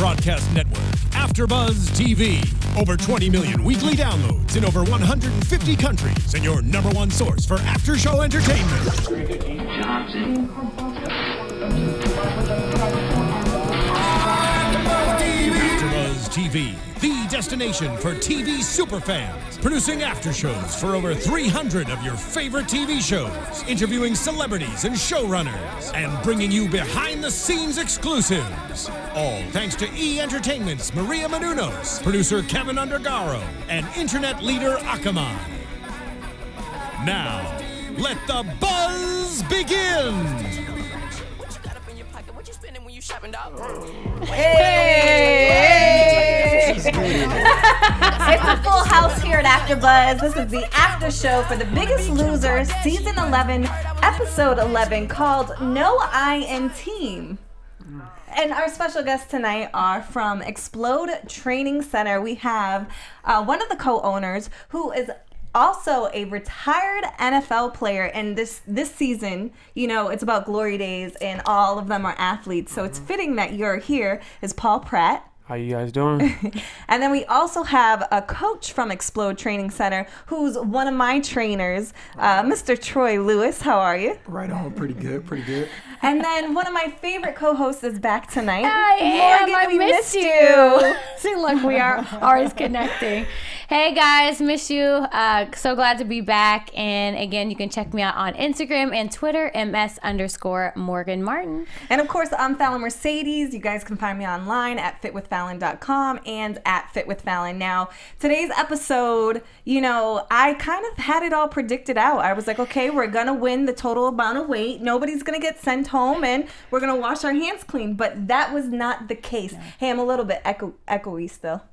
broadcast network, AFTERBUZZ TV. Over 20 million weekly downloads in over 150 countries, and your #1 source for after-show entertainment. AFTERBUZZ TV, the destination for TV superfans. Producing aftershows for over 300 of your favorite TV shows. Interviewing celebrities and showrunners. And bringing you behind-the-scenes exclusives. All thanks to E! Entertainment's Maria Menounos, producer Kevin Undergaro, and internet leader Akamai. Now, let the buzz begin! Hey! It's a full house here at AfterBuzz. This is the after show for The Biggest Loser, Season 11, Episode 11, called No I in Team. And our special guests tonight are from Explode Training Center. We have one of the co-owners who is also a retired NFL player, and this season, you know, it's about glory days, and all of them are athletes, so it's fitting that you're here, is Paul Pratt. How you guys doing? And then we also have a coach from Explode Training Center, who's one of my trainers, Mr. Troy Lewis. How are you? Right on, pretty good, pretty good. And then one of my favorite co-hosts is back tonight. I am. Morgan, I we missed you. See, look, we are always connecting. Hey guys, miss you. So glad to be back. And again, you can check me out on Instagram and Twitter, ms_Morgan Martin. And of course, I'm Fallon Mercedes. You guys can find me online at fitwithfallon.com and at fitwithfallon. Now, today's episode, you know, I kind of had it all predicted out. I was like, okay, we're going to win the total amount of weight. Nobody's going to get sent home, and we're going to wash our hands clean. But that was not the case. Hey, I'm a little bit echoey still.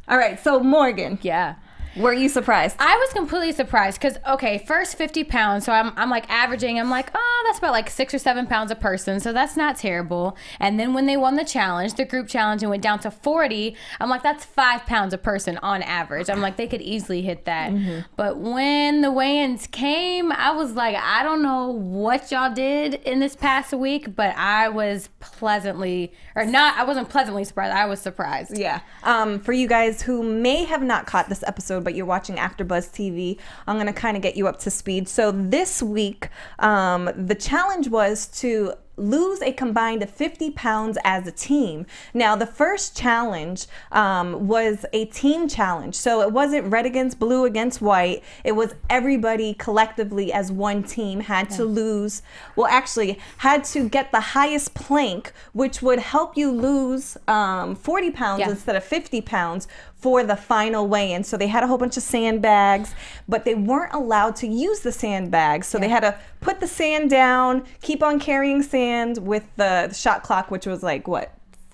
All right, so Morgan. Yeah. Were you surprised? I was completely surprised because, okay, first 50 pounds. So I'm like averaging. I'm like, oh, that's about like 6 or 7 pounds a person. So that's not terrible. And then when they won the challenge, the group challenge, and went down to 40, I'm like, that's 5 pounds a person on average. I'm like, they could easily hit that. Mm-hmm. But when the weigh-ins came, I was like, I don't know what y'all did in this past week, but I was pleasantly, or not, I wasn't pleasantly surprised. I was surprised. Yeah. For you guys who may have not caught this episode, but you're watching AfterBuzz TV, I'm going to kind of get you up to speed. So this week, the challenge was to lose a combined 50 pounds as a team. Now, the first challenge was a team challenge. So it wasn't red against blue against white. It was everybody collectively as one team had to lose, well, actually had to get the highest plank, which would help you lose 40 pounds instead of 50 pounds for the final weigh-in. So they had a whole bunch of sandbags, but they weren't allowed to use the sandbags. So they had to put the sand down, keep on carrying sand with the shot clock, which was like, what,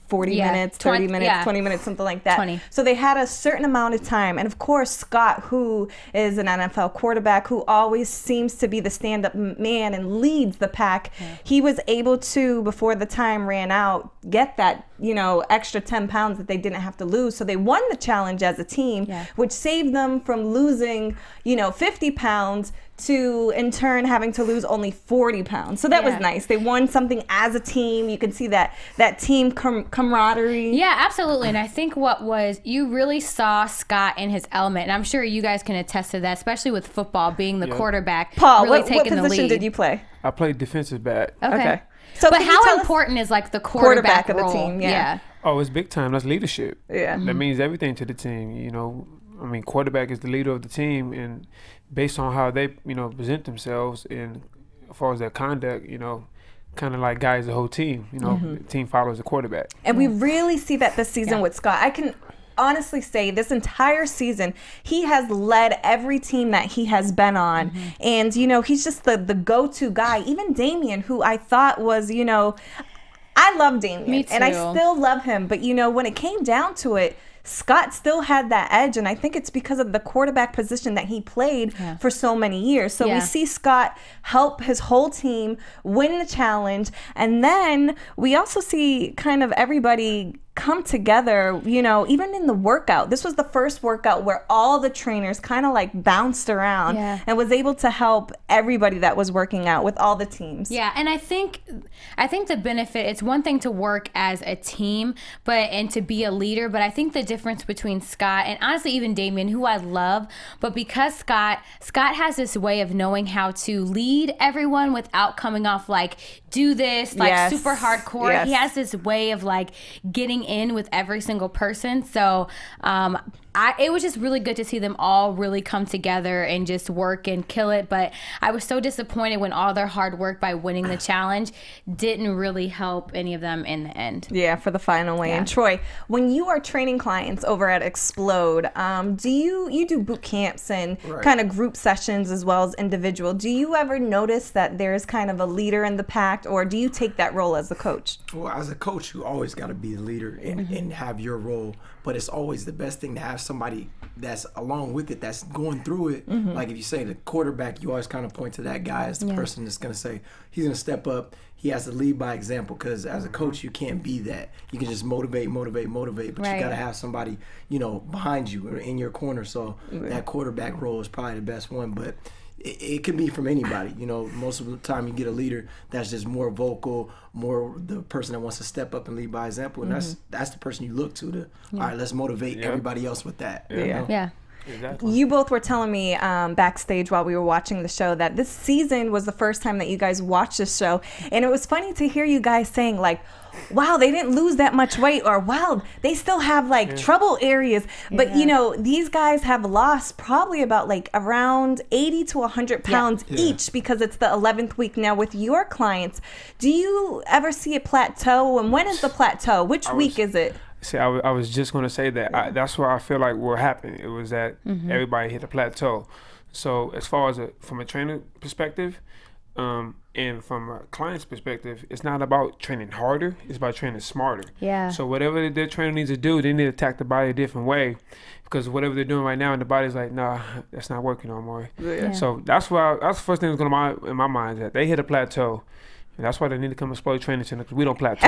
40 minutes, 30 minutes, 20 minutes, something like that. 20. So they had a certain amount of time. And of course, Scott, who is an NFL quarterback, who always seems to be the stand-up man and leads the pack, he was able to, before the time ran out, get that, you know, extra 10 pounds that they didn't have to lose. So they won the challenge as a team, which saved them from losing, you know, 50 pounds to, in turn, having to lose only 40 pounds. So that was nice. They won something as a team. You can see that team camaraderie. Yeah, absolutely. And I think what was, you really saw Scott in his element. And I'm sure you guys can attest to that, especially with football, being the quarterback. Paul, really what position did you play? I played defensive back. Okay. So but how important is like the quarterback of the role? team? Yeah. Oh, it's big time. That's leadership. Yeah. That means everything to the team. You know, I mean, quarterback is the leader of the team, and based on how they, you know, present themselves and as far as their conduct, you know, kind of like guides the whole team. You know, the team follows the quarterback. And we really see that this season with Scott. I can honestly say this entire season, he has led every team that he has been on. And, you know, he's just the go-to guy. Even Damian, who I thought was, you know, I love Damian. Me too. And I still love him. But, you know, when it came down to it, Scott still had that edge, and I think it's because of the quarterback position that he played for so many years. So we see Scott help his whole team win the challenge, and then we also see kind of everybody come together, you know, even in the workout. This was the first workout where all the trainers kind of like bounced around and was able to help everybody that was working out with all the teams. Yeah, and I think the benefit, it's one thing to work as a team, and to be a leader, but I think the difference between Scott and honestly even Damien, who I love, but because Scott has this way of knowing how to lead everyone without coming off like, do this, like super hardcore. He has this way of like getting in with every single person. So it was just really good to see them all really come together and just work and kill it. But I was so disappointed when all their hard work by winning the challenge didn't really help any of them in the end. Yeah, for the final weigh-in. Troy, when you are training clients over at Explode, do you do boot camps and kind of group sessions as well as individual? Do you ever notice that there's kind of a leader in the pack, or do you take that role as a coach? Well, as a coach, you always got to be the leader and have your role. But it's always the best thing to have somebody that's along with it, that's going through it. Like if you say the quarterback, you always kind of point to that guy as the person that's going to say, he's going to step up. He has to lead by example, because as a coach, you can't be that. You can just motivate, but you got to have somebody, you know, behind you or in your corner. So that quarterback role is probably the best one. But it can be from anybody. You know, most of the time you get a leader that's just more vocal, more the person that wants to step up and lead by example, and that's the person you look to. All right, let's motivate everybody else with that. You know? Exactly. You both were telling me backstage while we were watching the show that this season was the first time that you guys watched this show, and it was funny to hear you guys saying like, wow, they didn't lose that much weight, or wow, they still have like trouble areas. But you know, these guys have lost probably about like around 80 to 100 pounds each, because it's the 11th week. Now with your clients, do you ever see a plateau, and when is the plateau? Which week is it? See, I was just going to say that. That's where I feel like what happened. It was that everybody hit a plateau. So as far as from a trainer perspective, and from a client's perspective, it's not about training harder, it's about training smarter. Yeah. So whatever their trainer needs to do, they need to attack the body a different way, because whatever they're doing right now, and the body's like, nah, that's not working no more. So that's the first thing that's going to in my mind, that they hit a plateau. And that's why they need to come Explode Training Center, because we don't plateau.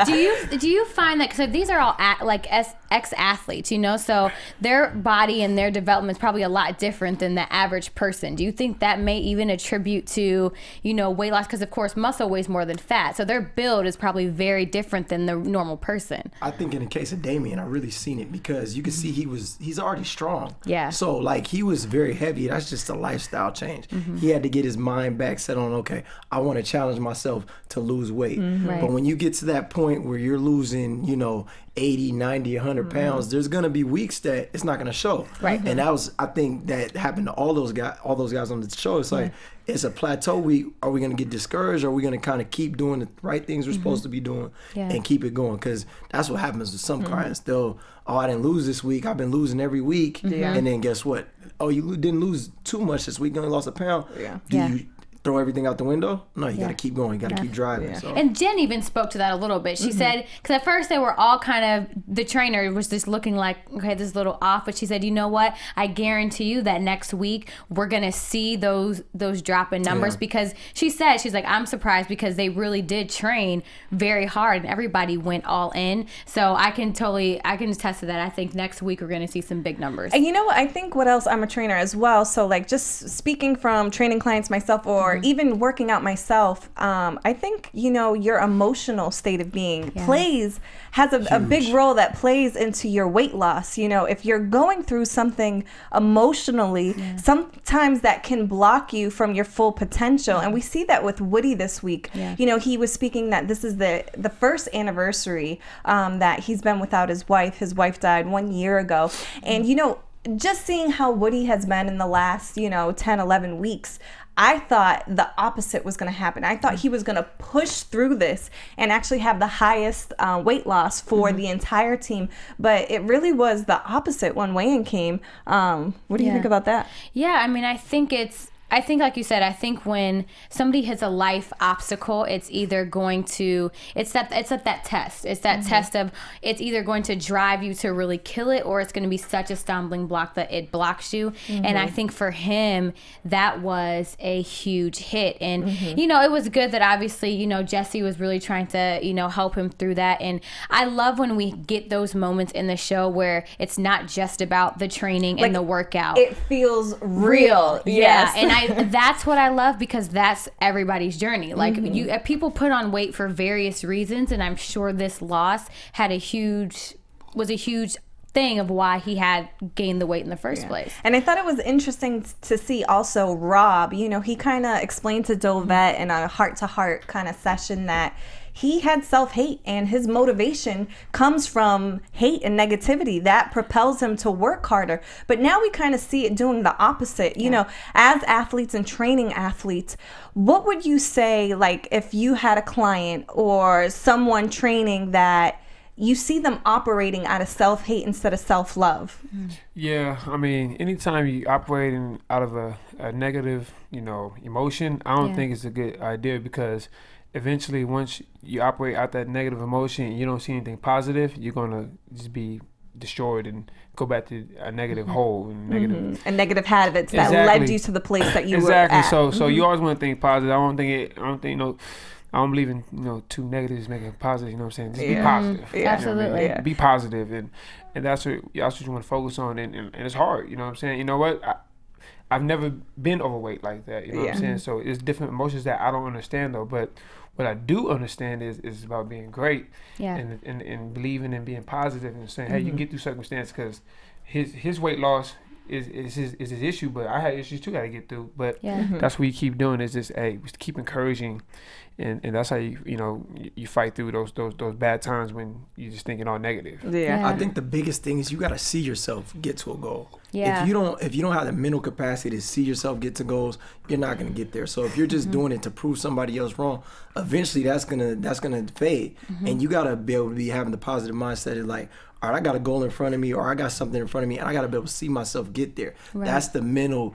Do you find that, because these are all ex-athletes, you know, so their body and their development is probably a lot different than the average person. Do you think that may even attribute to, you know, weight loss? Because of course muscle weighs more than fat, so their build is probably very different than the normal person. I think in the case of Damien, I really seen it, because you can see he's already strong. Yeah. So like he was very heavy. That's just a lifestyle change. He had to get his mind back set on, okay, I want to challenge myself to lose weight. But when you get to that point where you're losing, you know, 80, 90, 100 pounds, there's gonna be weeks that it's not gonna show. And I think that happened to all those guys on the show. It's like, it's a plateau week. Are we gonna get discouraged, or are we gonna kind of keep doing the right things we're supposed to be doing and keep it going? Because that's what happens with some clients. They'll, oh, I didn't lose this week, I've been losing every week. And then guess what? Oh, you didn't lose too much this week, you only lost a pound. Do you throw everything out the window? No, you got to keep going. You got to keep driving. So. And Jen even spoke to that a little bit. She said, because at first they were all kind of, the trainer was just looking like, okay, this is a little off. But she said, you know what? I guarantee you that next week we're going to see those drop in numbers. Because she said, she's like, I'm surprised, because they really did train very hard and everybody went all in. So I can attest to that. I think next week we're going to see some big numbers. And you know what? I think what else, I'm a trainer as well. So like, just speaking from training clients myself, or even working out myself, I think, you know, your emotional state of being has a big role that plays into your weight loss. You know, if you're going through something emotionally, sometimes that can block you from your full potential. And we see that with Woody this week. You know, he was speaking that this is the first anniversary that he's been without his wife. His wife died 1 year ago. And, you know, just seeing how Woody has been in the last, you know, 10, 11 weeks, I thought the opposite was going to happen. I thought he was going to push through this and actually have the highest weight loss for the entire team. But it really was the opposite when weigh-in came. What do you think about that? Yeah, I mean, I think I think, like you said, I think when somebody hits a life obstacle, it's either going to, it's at that test. It's that test of, it's either going to drive you to really kill it, or it's going to be such a stumbling block that it blocks you. And I think for him, that was a huge hit. And, you know, it was good that obviously, you know, Jessie was really trying to, you know, help him through that. And I love when we get those moments in the show where it's not just about the training and the workout. It feels real. Yeah. Yes. And that's what I love, because that's everybody's journey. Like people put on weight for various reasons, and I'm sure this loss was a huge thing of why he had gained the weight in the first place. And I thought it was interesting to see also Rob, you know, he kind of explained to Dolvett in a heart-to-heart kind of session that he had self-hate, and his motivation comes from hate and negativity that propels him to work harder. But now we kind of see it doing the opposite. You know, as athletes and training athletes, what would you say, like, if you had a client or someone training that you see them operating out of self-hate instead of self-love? Yeah, I mean, anytime you operating out of a negative, you know, emotion, I don't think it's a good idea, because eventually once you operate out that negative emotion and you don't see anything positive, you're going to just be destroyed and go back to a negative hole and negative and negative habits that led you to the place that you were at. So you always want to think positive. I don't believe in, you know, two negatives making it positive. You know what I'm saying? Just be positive. Absolutely. You know what I mean? Be positive, and that's what you want to focus on. And it's hard. You know what I'm saying? You know what? I've never been overweight like that. You know what I'm saying? So it's different emotions that I don't understand though. But what I do understand is about being great and believing and being positive and saying, hey, you can get through circumstances, because his weight loss is his issue, but I had issues too I had to get through. But that's what you keep doing, is just, hey, keep encouraging, and that's how you fight through those bad times when you're just thinking all negative. I think the biggest thing is you got to see yourself get to a goal. Yeah. If you don't have the mental capacity to see yourself get to goals, you're not gonna get there. So if you're just doing it to prove somebody else wrong, eventually that's gonna fade. And you gotta be able to be having the positive mindset of like, all right, I got a goal in front of me, or I got something in front of me, and I gotta be able to see myself get there. Right. That's the mental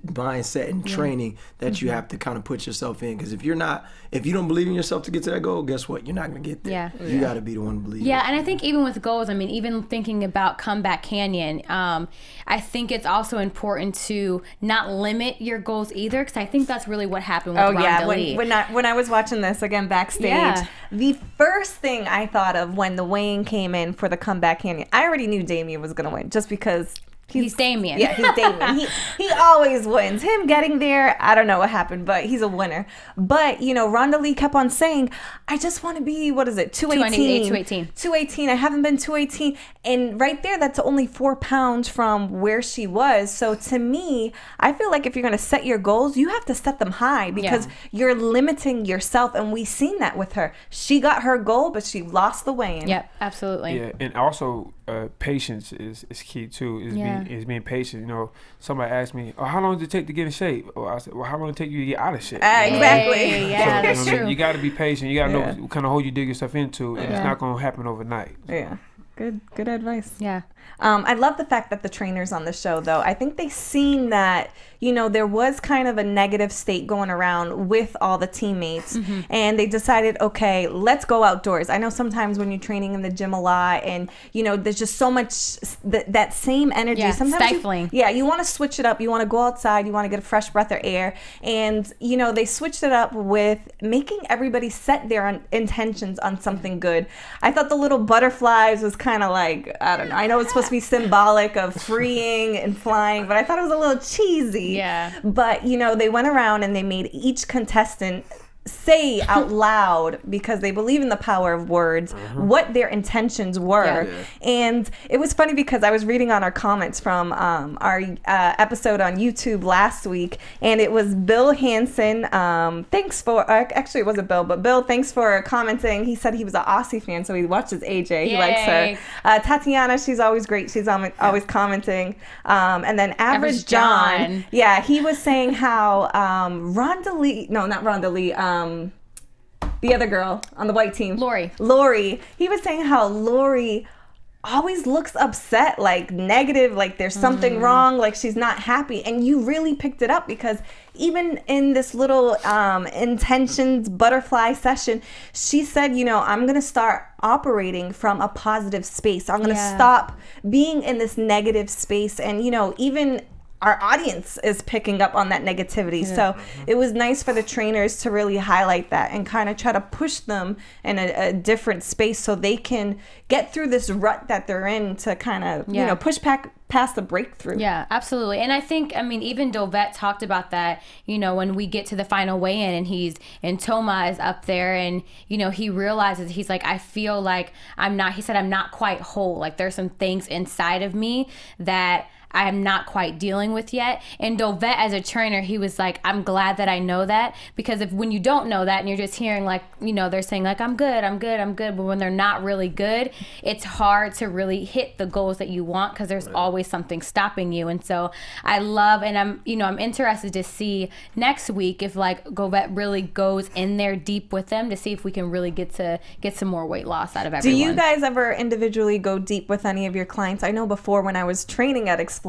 mindset and training that you have to kind of put yourself in, because if you don't believe in yourself to get to that goal, guess what, you're not going to get there. You got to be the one to believe and I think even with goals, I mean, even thinking about Comeback Canyon, I think it's also important to not limit your goals either, because I think that's really what happened with Rhonda Lee. When I was watching this again backstage, the first thing I thought of when the weighing came in for the Comeback Canyon, I already knew Damien was going to win, just because he's Damien. Yeah, he's Damien. he always wins. Him getting there, I don't know what happened, but he's a winner. But, you know, Rhonda Lee kept on saying, I just want to be, 218. 218. I haven't been 218. And right there, that's only 4 pounds from where she was. So to me, I feel like if you're going to set your goals, you have to set them high, because you're limiting yourself. And we've seen that with her. She got her goal, but she lost the weigh-in. Yep, absolutely. Yeah, and also patience is key too, is being patient. You know, somebody asked me, how long does it take to get in shape? Or I said, well, how long does it take you to get out of shape? Exactly. Yeah, so, that's true. You got to be patient. You got to know what kind of hole you dig yourself into, and it's not going to happen overnight. Yeah. Good advice. Yeah. I love the fact that the trainers on the show, though, I think they seen that, you know, there was kind of a negative state going around with all the teammates, and they decided, okay, let's go outdoors. I know sometimes when you're training in the gym a lot, and, you know, there's just so much that same energy. Yeah, sometimes stifling. You want to switch it up. You want to go outside. You want to get a fresh breath of air. And, you know, they switched it up with making everybody set their intentions on something good. I thought the little butterflies was kind of like, I don't know. I know it's supposed to be symbolic of freeing and flying, but I thought it was a little cheesy. Yeah. But, you know, they went around and they made each contestant say out loud, because they believe in the power of words, what their intentions were. And it was funny because I was reading on our comments from our episode on YouTube last week, and it was Bill Hansen. Thanks for, actually it wasn't Bill, but Bill, thanks for commenting. He said he was an Aussie fan, so he watches AJ. He likes her. Tatiana, she's always great. She's always commenting. And then Average John. Yeah, he was saying how Rhonda Lee, no, not Rhonda Lee, the other girl on the white team, Lori. He was saying how Lori always looks upset, like negative, like there's something wrong, like she's not happy. And you really picked it up, because even in this little intentions butterfly session, she said, you know, I'm going to start operating from a positive space. I'm going to stop being in this negative space. And, you know, even our audience is picking up on that negativity. So it was nice for the trainers to really highlight that and kind of try to push them in a different space so they can get through this rut that they're in, to kind of, you know, push past the breakthrough. Yeah, absolutely. And I think, I mean, even Dolvett talked about that, you know, when we get to the final weigh-in and Toma is up there, and, you know, he realizes, he's like, I feel like he said, I'm not quite whole. Like, there's some things inside of me that I am not quite dealing with yet. And Dolvett, as a trainer, he was like, I'm glad that I know that, because when you don't know that and you're just hearing, like, you know, they're saying like, I'm good, but when they're not really good, it's hard to really hit the goals that you want, because there's always something stopping you. And so I love, and I'm interested to see next week if like Dolvett really goes in there deep with them, to see if we can really get some more weight loss out of everyone. Do you guys ever individually go deep with any of your clients? I know before, when I was training at Explode,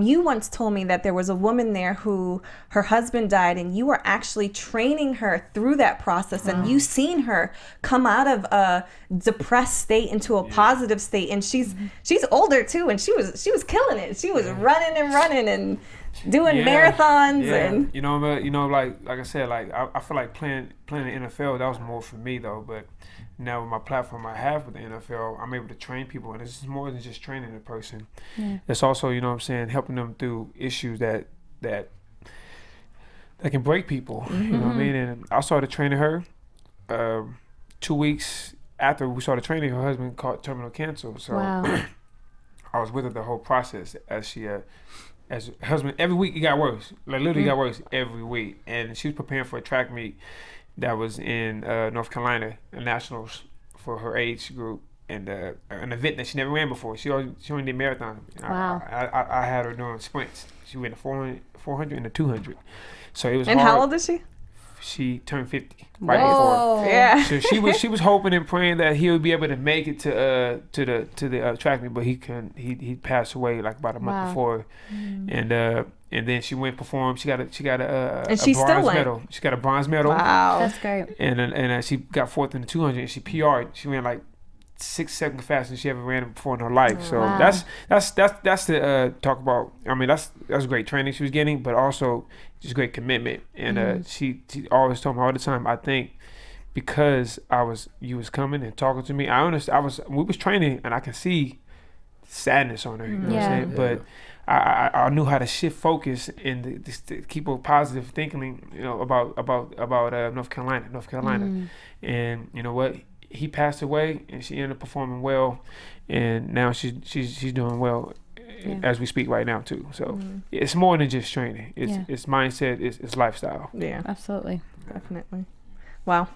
you once told me that there was a woman there who her husband died, and you were actually training her through that process, and you seen her come out of a depressed state into a positive state. And she's older too, and she was killing it. She was running and doing marathons. And you know, like I said, like I feel like playing the NFL, that was more for me though. But now with my platform I have with the NFL, I'm able to train people, and it's more than just training a person. It's also, you know what I'm saying, helping them through issues that can break people. You know what I mean? And I started training her 2 weeks after we started training. Her husband caught terminal cancer, so I was with her the whole process as her husband. Every week it got worse, like literally got worse every week. And she was preparing for a track meet that was in North Carolina, the nationals for her age group, and an event that she never ran before. She only did marathon. Wow. I had her doing sprints. She went a 400 and a 200. So it was hard. And how old is she? She turned 50 right before. Yeah. So she was hoping and praying that he would be able to make it to the track meet, but he couldn't. He passed away like about a month before, and then she went perform. She got a and she bronze medal. She got a bronze medal. Wow, that's great. And she got fourth in the 200, and she PR'd. She ran like 6 seconds faster than she ever ran before in her life. So that's the talk about. I mean, that's great training she was getting, but also just great commitment. And she always told me all the time, I think because you was coming and talking to me, we was training, and I can see sadness on her. You know what I'm saying? But I knew how to shift focus and to keep a positive thinking, you know, about North Carolina. And you know what? He passed away, and she ended up performing well, and now she's doing well as we speak right now too. So it's more than just training. It's mindset. It's lifestyle. Yeah, absolutely, definitely. Wow.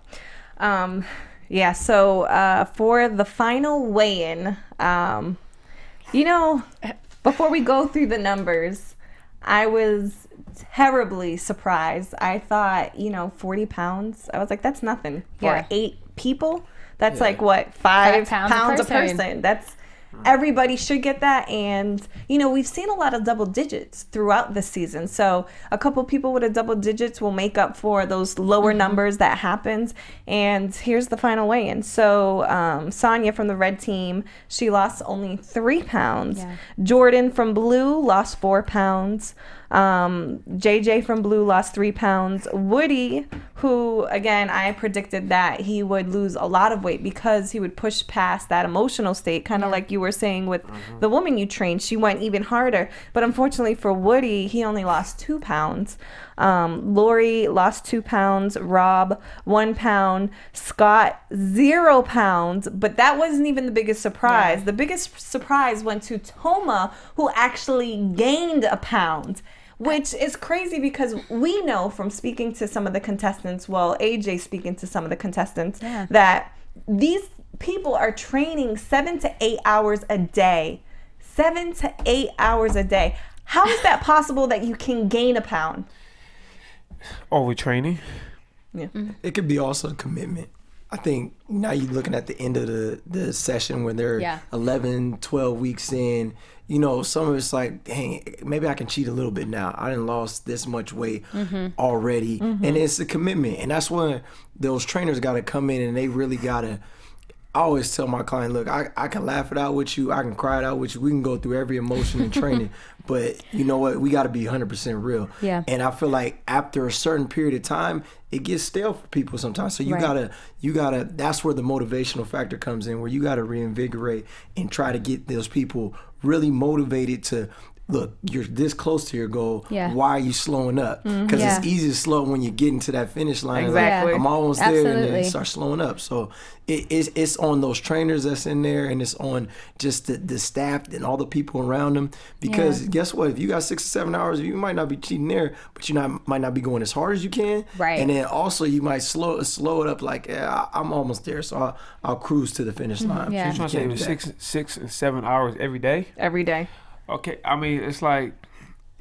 So for the final weigh-in, you know, before we go through the numbers, I was terribly surprised. I thought, 40 pounds. I was like, that's nothing for 8 people. That's like what, 5 pounds a person. That's everybody should get that. And we've seen a lot of double digits throughout the season. So a couple people with a double digits will make up for those lower numbers that happens. And here's the final weigh-in. So Sonia from the red team, she lost only 3 pounds. Jordan from blue lost 4 pounds. JJ from blue lost 3 pounds. Woody, who again I predicted that he would lose a lot of weight because he would push past that emotional state, kind of like you were saying with the woman you trained. She went even harder, but unfortunately for Woody, he only lost 2 pounds. Lori lost 2 pounds. Rob 1 pound. Scott 0 pounds. But that wasn't even the biggest surprise. The biggest surprise went to Toma, who actually gained a pound, which is crazy because we know from speaking to some of the contestants, AJ speaking to some of the contestants, that these people are training 7 to 8 hours a day. 7 to 8 hours a day. How is that possible that you can gain a pound? Overtraining. It could be also commitment. I think now you're looking at the end of the session when they're 11, 12 weeks in. You know, some of it's like, dang, maybe I can cheat a little bit now. I done lost this much weight already. And it's a commitment. And that's when those trainers got to come in and they really got to, I always tell my client, look, I can laugh it out with you. I can cry it out with you. We can go through every emotion in training. But you know what? We got to be 100% real. Yeah. And I feel like after a certain period of time, it gets stale for people sometimes. So you gotta, that's where the motivational factor comes in, where you gotta reinvigorate and try to get those people really motivated to, look, you're this close to your goal. Yeah. Why are you slowing up? Because it's easy to slow when you get into that finish line. Exactly. Like, I'm almost there, and then start slowing up. So it's on those trainers that's in there, and it's on just the staff and all the people around them. Because guess what? If you got 6 or 7 hours, you might not be cheating there, but might not be going as hard as you can. Right. And then also you might slow it up. Like, I'm almost there, so I'll cruise to the finish line. Yeah. So you're trying to say it was 6 and 7 hours every day? Every day. Okay, I mean, it's like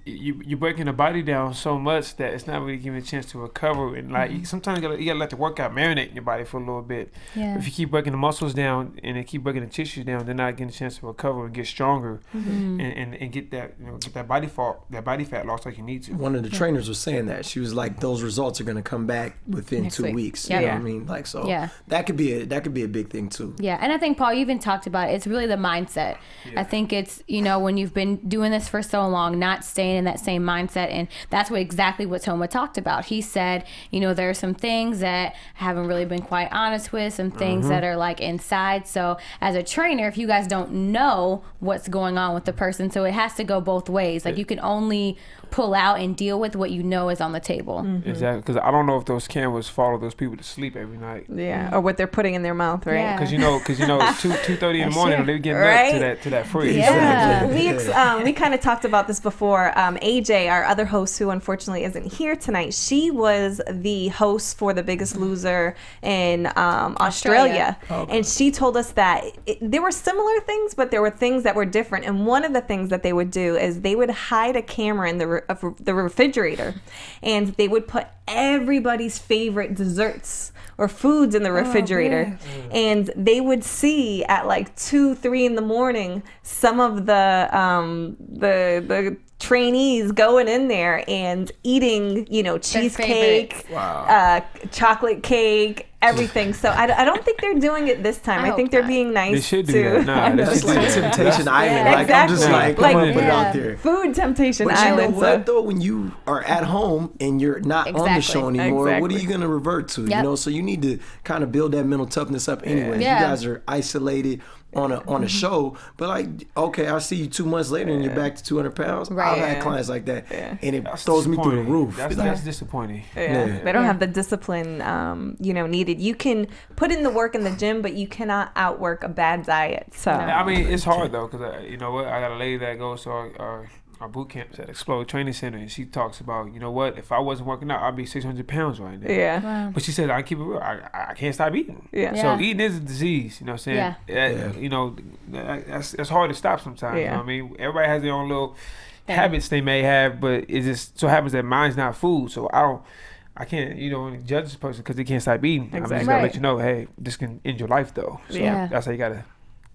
you're breaking the body down so much that it's not really giving a chance to recover. And like sometimes you gotta let the workout marinate in your body for a little bit. Yeah. If you keep breaking the muscles down and then keep breaking the tissues down, they're not getting a chance to recover and get stronger and get that get that body fat loss like you need to. One of the trainers was saying that. She was like, those results are gonna come back within Next 2 weeks. You know what I mean? Like, so that could be a big thing too. Yeah, and I think, Paul, you even talked about it. It's really the mindset. Yeah. I think it's, when you've been doing this for so long, not staying in that same mindset. And that's exactly what Toma talked about. He said, there are some things that I haven't really been quite honest with, some things that are like inside. So as a trainer, if you guys don't know what's going on with the person, so it has to go both ways. Like, you can only pull out and deal with what you know is on the table. Exactly, because I don't know if those cameras follow those people to sleep every night. Yeah, or what they're putting in their mouth, right? Because you know, 2:30 in the morning, they're getting up to that freeze. Yeah, we kind of talked about this before. AJ, our other host, who unfortunately isn't here tonight, she was the host for The Biggest Loser in Australia. And she told us that there were similar things, but there were things that were different. And one of the things that they would do is they would hide a camera in the refrigerator, and they would put everybody's favorite desserts or foods in the refrigerator, and they would see at like 2, 3 in the morning some of the trainees going in there and eating, cheesecake, chocolate cake, everything. So I don't think they're doing it this time. I think they're being nice. They should do that. Nah, that's like Temptation Island. Like, I'm just like, come on, put it out there. Food Temptation Island. But you know what, though? When you are at home and you're not on the show anymore, what are you going to revert to? So you need to kind of build that mental toughness up anyway. You guys are isolated on a show, but like, okay, I see you 2 months later and you're back to 200 pounds. I've had clients like that, and it throws me through the roof. That's disappointing. They don't have the discipline, needed. You can put in the work in the gym, but you cannot outwork a bad diet. So I mean, it's hard though, because you know what, I got a lady that goes to our boot camps at Explode Training Center, and she talks about, if I wasn't working out, I'd be 600 pounds right now. Yeah. Wow. But she says, I keep it real. I can't stop eating. Yeah. So eating is a disease. You know what I'm saying? That's hard to stop sometimes. You know what I mean? Everybody has their own little habits they may have, but it just so happens that mine's not food. So I can't, judge this person because they can't stop eating. Exactly. I'm just gonna let you know, hey, this can end your life though. So that's how you gotta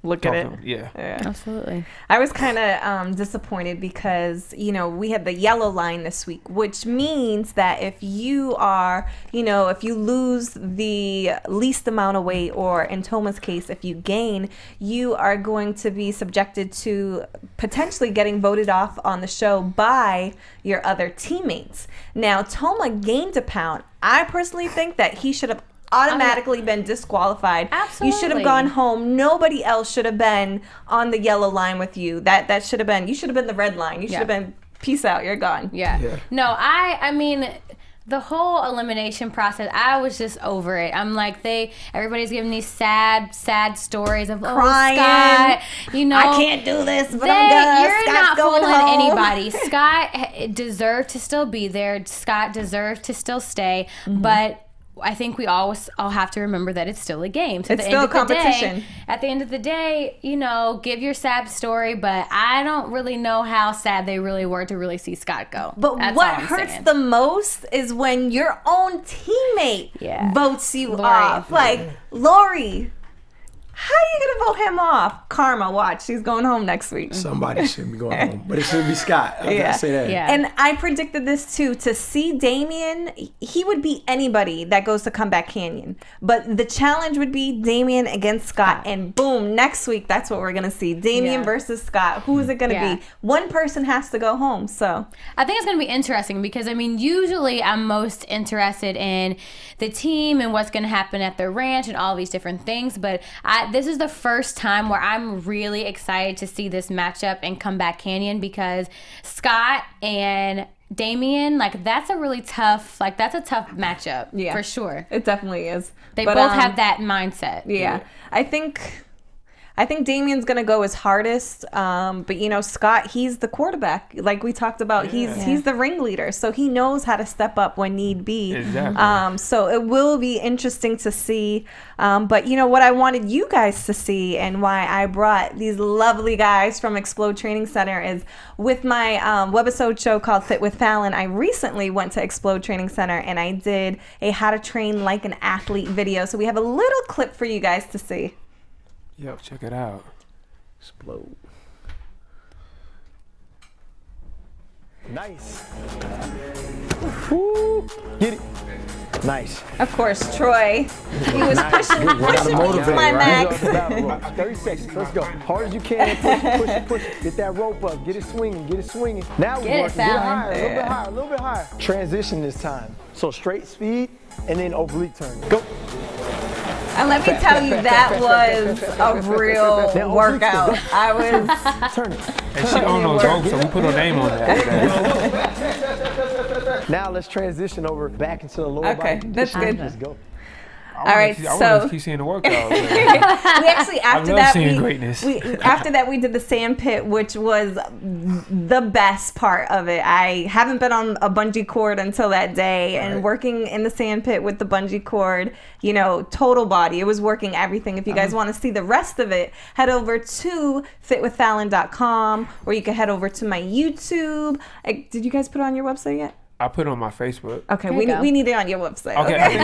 look at it. Yeah, absolutely. I was kind of disappointed because, we had the yellow line this week, which means that if you are, if you lose the least amount of weight, or in Toma's case, if you gain, you are going to be subjected to potentially getting voted off on the show by your other teammates. Now, Toma gained a pound. I personally think that he should have automatically been disqualified. Absolutely. You should have gone home. Nobody else should have been on the yellow line with you. That should have been, you should have been the red line. You should have been, peace out, you're gone. Yeah. No, I mean, the whole elimination process, I was just over it. I'm like, everybody's giving these sad stories of crying. Scott, I can't do this, but I'm good. You're Scott's not fooling home. anybody. Scott deserved to still be there. Scott deserved to still stay, but I think we all have to remember that it's still a game. So it's still a competition. At the end of the day, you know, give your sad story, but I don't really know how sad they really were to really see Scott go. But what hurts the most is when your own teammate votes you off. Like, Lori, how are you gonna vote him off? Karma, watch. She's going home next week. Somebody should be going home, but it should be Scott. I gotta say that. Yeah. And I predicted this too. To see Damien, he would beat anybody that goes to Comeback Canyon. But the challenge would be Damien against Scott, and boom, next week that's what we're gonna see. Damien versus Scott. Who is it gonna be? One person has to go home. So I think it's gonna be interesting because I mean, usually I'm most interested in the team and what's gonna happen at the ranch and all these different things. But this is the first time where I'm really excited to see this matchup in Comeback Canyon because Scott and Damien, like that's a really tough, that's a tough matchup for sure. It definitely is. They both have that mindset. Yeah. I think Damien's gonna go his hardest, but you know, Scott, he's the quarterback. Like we talked about, he's the ringleader, so he knows how to step up when need be. Exactly. So it will be interesting to see. But you know what I wanted you guys to see, and why I brought these lovely guys from Explode Training Center is with my webisode show called Fit with Fallon. I recently went to Explode Training Center and I did a how to train like an athlete video. So we have a little clip for you guys to see. Yo, check it out. Explode. Nice. Woo. Get it. Nice. Of course, Troy. He was pushing me to my max. 30 seconds. Let's go. Hard as you can. Push it. Get that rope up. Get it swinging. Get it swinging. Now we're working. Get it higher. A little bit higher. A little bit higher. Transition this time. So straight speed and then oblique turn. Go. And let me tell you, that was a real workout. I was turn it. And she on those ropes, so we put her name on that. Now let's transition over back into the lower body. Okay, that's good. Let's go. All right, I so want to keep seeing the workout. we actually after that we did the sand pit, which was the best part of it. I haven't been on a bungee cord until that day, and working in the sand pit with the bungee cord, you know, total body. It was working everything. If you guys want to see the rest of it, head over to fitwithfallon.com, or you can head over to my YouTube. Did you guys put it on your website yet? I put it on my Facebook. Okay, we need it on your website. Okay.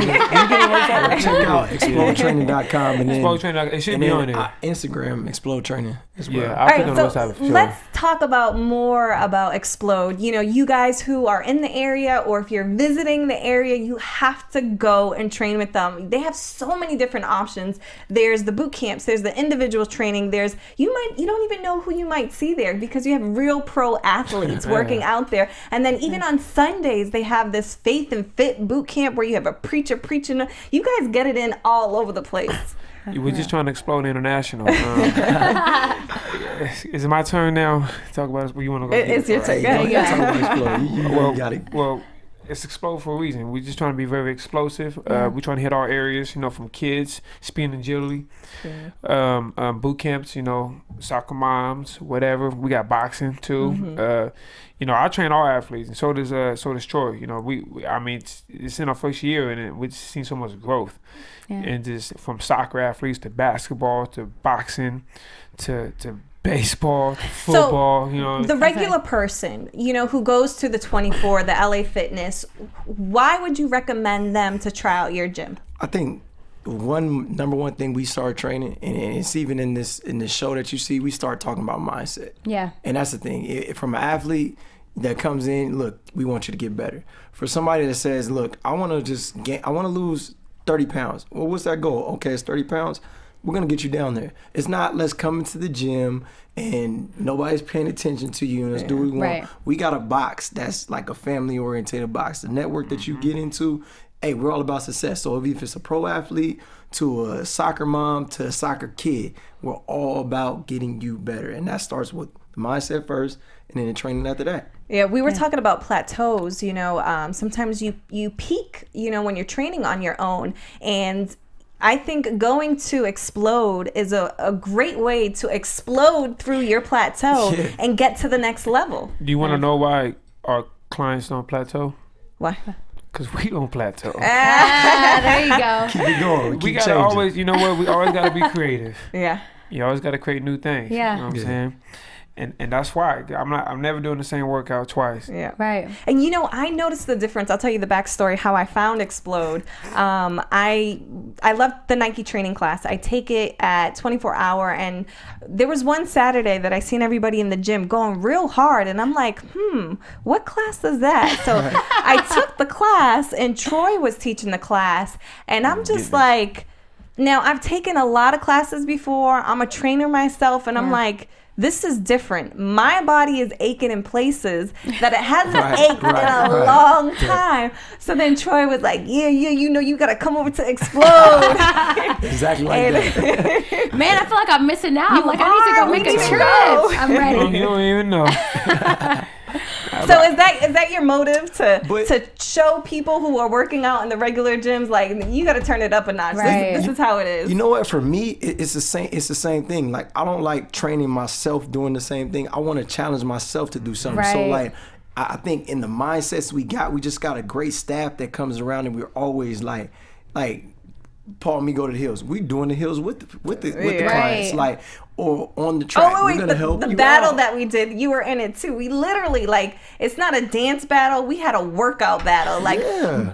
Check out explodetraining.com and then Explodetraining. It should be on there. Instagram Explode Training as well. Yeah, I'll put it on the website for sure. Let's talk about more about Explode. You know, you guys who are in the area, or if you're visiting the area, you have to go and train with them. They have so many different options. There's the boot camps, there's the individual training, there's you don't even know who you might see there because you have real pro athletes working out there. And then even on Sundays, they have this Faith and Fit boot camp where you have a preacher preaching. You guys get it in all over the place. We're just trying to explode international. Is it my turn now? Talk about where you want to go. It's your turn. You got it. Well, it's Explode for a reason. We're just trying to be very explosive. We're trying to hit all areas, you know, from kids, speed and agility, boot camps, you know, soccer moms, whatever. We got boxing too. You know, I train all athletes, and so does Troy. You know, I mean, it's in our first year, and we've seen so much growth, and just from soccer athletes to basketball to boxing to baseball, to football. So, you know, the regular person, you know, who goes to the 24, the LA Fitness, why would you recommend them to try out your gym? I think number one thing we start training, and it's even in this show that you see, we start talking about mindset. Yeah. And that's the thing. From an athlete that comes in, look, we want you to get better. For somebody that says, look, I want to lose 30 pounds. Well, what's that goal? Okay, it's 30 pounds. We're going to get you down there. It's not let's come into the gym and nobody's paying attention to you and let's do what we want. Right. We got a box that's like a family-oriented box. The network that you get into, hey, we're all about success. So if it's a pro athlete to a soccer mom to a soccer kid, we're all about getting you better. And that starts with the mindset first and then the training after that. Yeah, we were talking about plateaus, you know, sometimes you peak, you know, when you're training on your own. And I think going to Explode is a great way to explode through your plateau and get to the next level. Do you want to know why our clients don't plateau? Why? Because we don't plateau. There you go. Keep it going. We gotta always, you know what? We always gotta be creative. Yeah. You always gotta create new things. Yeah. You know what I'm saying? And that's why I'm never doing the same workout twice. Yeah. Right. And you know, I noticed the difference. I'll tell you the backstory how I found Explode. I love the Nike training class. I take it at 24 hour, and there was one Saturday that I seen everybody in the gym going real hard, and I'm like, what class is that? So I took the class, and Troy was teaching the class, and I'm just like, now I've taken a lot of classes before. I'm a trainer myself, and I'm like, this is different. My body is aching in places that it hasn't ached in a long time. So then Troy was like, yeah, you know, you got to come over to Explode. Exactly like that. Man, I feel like I'm missing out. I'm like, I need to go make a trip. I'm ready. You don't even know. So is that your motive to show people who are working out in the regular gyms, like, you got to turn it up a notch. Right. This is how it is. You know what? For me, it's the same. It's the same thing. Like, I don't like training myself doing the same thing. I want to challenge myself to do something. Right. So like, I think in the mindsets we just got a great staff that comes around, and we're always like. Paul and me go to the hills. We doing the hills with the clients, like, or on the track. We're gonna help the you battle out. that we did, you were in it too. We literally, like, it's not a dance battle. We had a workout battle. Like,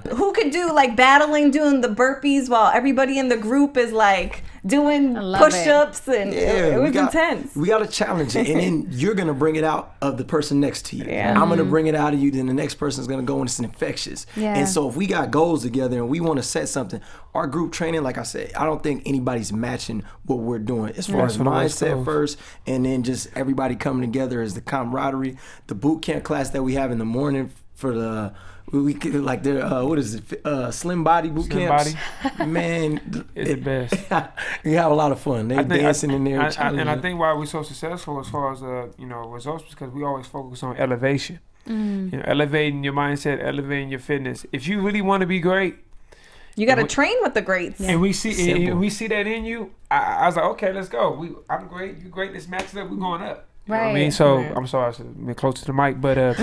who could do like battling doing the burpees while everybody in the group is like doing push-ups, and it was intense. We got to challenge it, and then you're gonna bring it out of the person next to you. Yeah. I'm gonna bring it out of you. Then the next person's gonna go, and it's infectious. Yeah. And so if we got goals together and we want to set something, our group training, like I said, I don't think anybody's matching what we're doing as far as mindset first, and then just everybody coming together as the camaraderie. The boot camp class that we have in the morning for the. We like what is it? Slim body boot camps. Man, it's the best. We have a lot of fun. They dancing in there. And I think why we're so successful as far as results, because we always focus on elevation. You know, elevating your mindset, elevating your fitness. If you really want to be great, you got to train with the greats. And we see that in you. I was like, okay, let's go. I'm great. You great. Let's match it up. We're going up. You know what I mean? So I'm sorry I should be close to the mic, but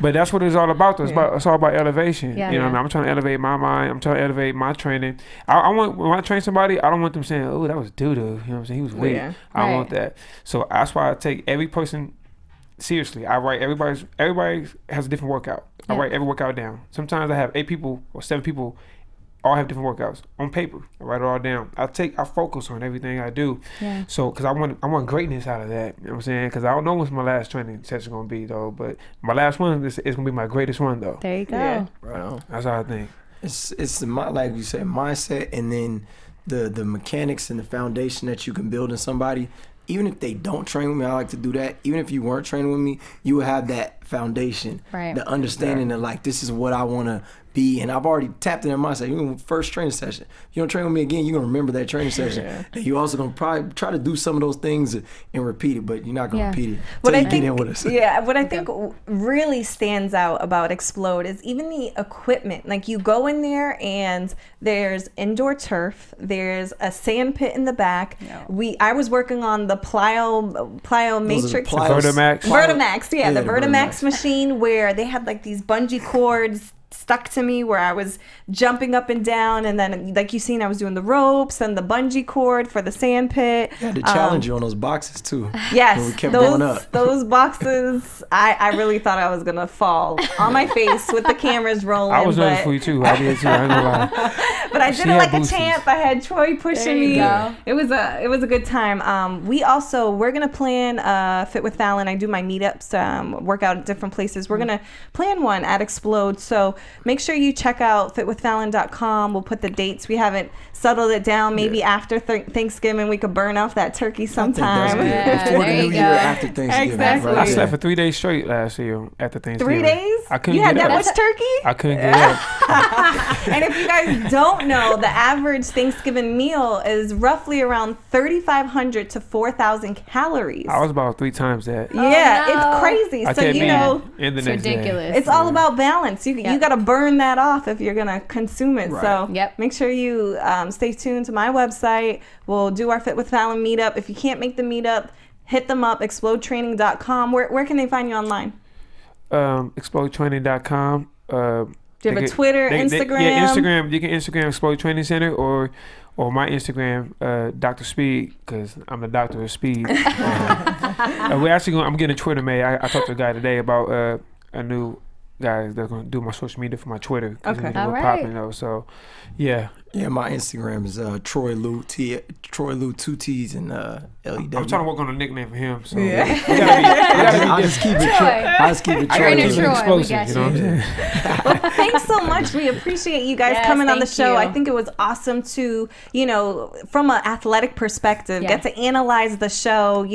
but that's what it's all about. Though. It's all about elevation. You know what I mean? I'm trying to elevate my mind. I'm trying to elevate my training. I want, when I train somebody, I don't want them saying, "Oh, that was doo-doo." You know what I'm saying? He was weak. I don't want that. So that's why I take every person seriously. I write everybody has a different workout. I write every workout down. Sometimes I have 8 people or 7 people all have different workouts on paper. I write it all down. I focus on everything I do. Yeah. So, because I want greatness out of that. You know what I'm saying? Because I don't know what's my last training session going to be, though. But my last one is going to be my greatest one, though. There you go. Yeah. Right on. That's how I think. It's like you said, mindset, and then the mechanics and the foundation that you can build in somebody. Even if they don't train with me, I like to do that. Even if you weren't training with me, you would have that foundation, the understanding that, like, this is what I want to be. And I've already tapped in their mindset. You're first training session. If you don't train with me again, you're going to remember that training session. And you're also going to probably try to do some of those things and repeat it, but you're not going to repeat it until you get in with us. What I think really stands out about Explode is even the equipment. Like, you go in there and there's indoor turf. There's a sand pit in the back. I was working on the plyo matrix. Vertimax. Vertimax, the Vertimax machine, where they had like these bungee cords stuck to me where I was jumping up and down, and then, like you seen, I was doing the ropes and the bungee cord for the sand pit. You had to challenge you on those boxes too. Yes, when we kept going up. Those boxes, I really thought I was gonna fall on my face with the cameras rolling. I was nervous for you too. I did too. I ain't gonna lie. But I did it like a champ. I had Troy pushing me. Go. It was a good time. We're gonna plan Fit with Fallon. I do my meetups, work out at different places. We're gonna plan one at Explode. So make sure you check out fitwithfallon.com. We'll put the dates. We haven't settled it down. Maybe after Thanksgiving we could burn off that turkey sometime. Before the New Year, after Thanksgiving. Exactly. I slept for 3 days straight last year after Thanksgiving. 3 days? I couldn't you had get that up. much turkey? I couldn't get up. And if you guys don't know, the average Thanksgiving meal is roughly around 3,500 to 4,000 calories. I was about 3 times that. Yeah, no. It's crazy. I So can't you be know, in the It's next day. ridiculous. it's all about balance. You got to burn that off if you're gonna consume it. Right. So Yep. make sure you stay tuned to my website. We'll do our Fit with Fallon meetup. If you can't make the meetup, hit them up. explodetraining.com. Where can they find you online? Explodetraining.com. Do you have a Twitter, Instagram? Yeah, Instagram. You can Instagram Explode Training Center or my Instagram, Dr. Speed, because I'm the doctor of speed. I'm getting a Twitter made. I talked to a guy today about a new guy that's going to do my social media for my Twitter. Okay. All right. Popping, though. So, yeah. Yeah, my Instagram is Troy Lew, Troy Lew, 2 T's and LEW. I'm trying to work on a nickname for him. So yeah. I'll just keep it Troy. I'll just keep it Troy. Explosive, you know what I'm saying? Well, thanks so much. We appreciate you guys coming on the show. I think it was awesome to, from an athletic perspective, get to analyze the show,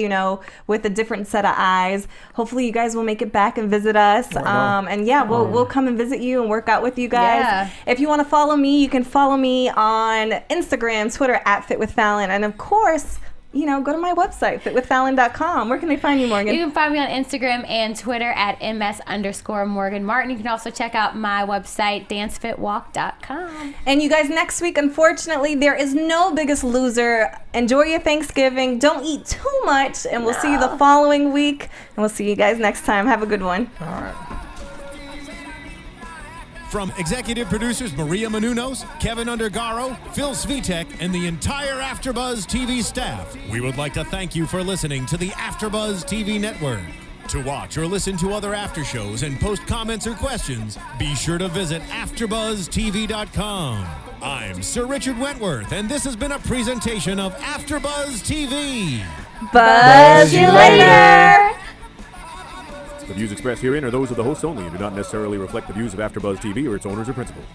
with a different set of eyes. Hopefully you guys will make it back and visit us. We'll come and visit you and work out with you guys. Yeah. If you want to follow me, you can follow me on Instagram, Twitter @FitWithFallon, and of course, go to my website, fitwithfallon.com. Where can they find you, Morgan? You can find me on Instagram and Twitter @ms_Morgan Martin. You can also check out my website, dancefitwalk.com. And you guys, next week, unfortunately, there is no Biggest Loser. Enjoy your Thanksgiving. Don't eat too much, and we'll see you the following week. And we'll see you guys next time. Have a good one. All right. From executive producers Maria Menounos, Kevin Undergaro, Phil Svitek, and the entire AfterBuzz TV staff, we would like to thank you for listening to the AfterBuzz TV network. To watch or listen to other after shows and post comments or questions, be sure to visit AfterBuzzTV.com. I'm Sir Richard Wentworth, and this has been a presentation of AfterBuzz TV. Buzz you later! The views expressed herein are those of the hosts only and do not necessarily reflect the views of AfterBuzz TV or its owners or principals.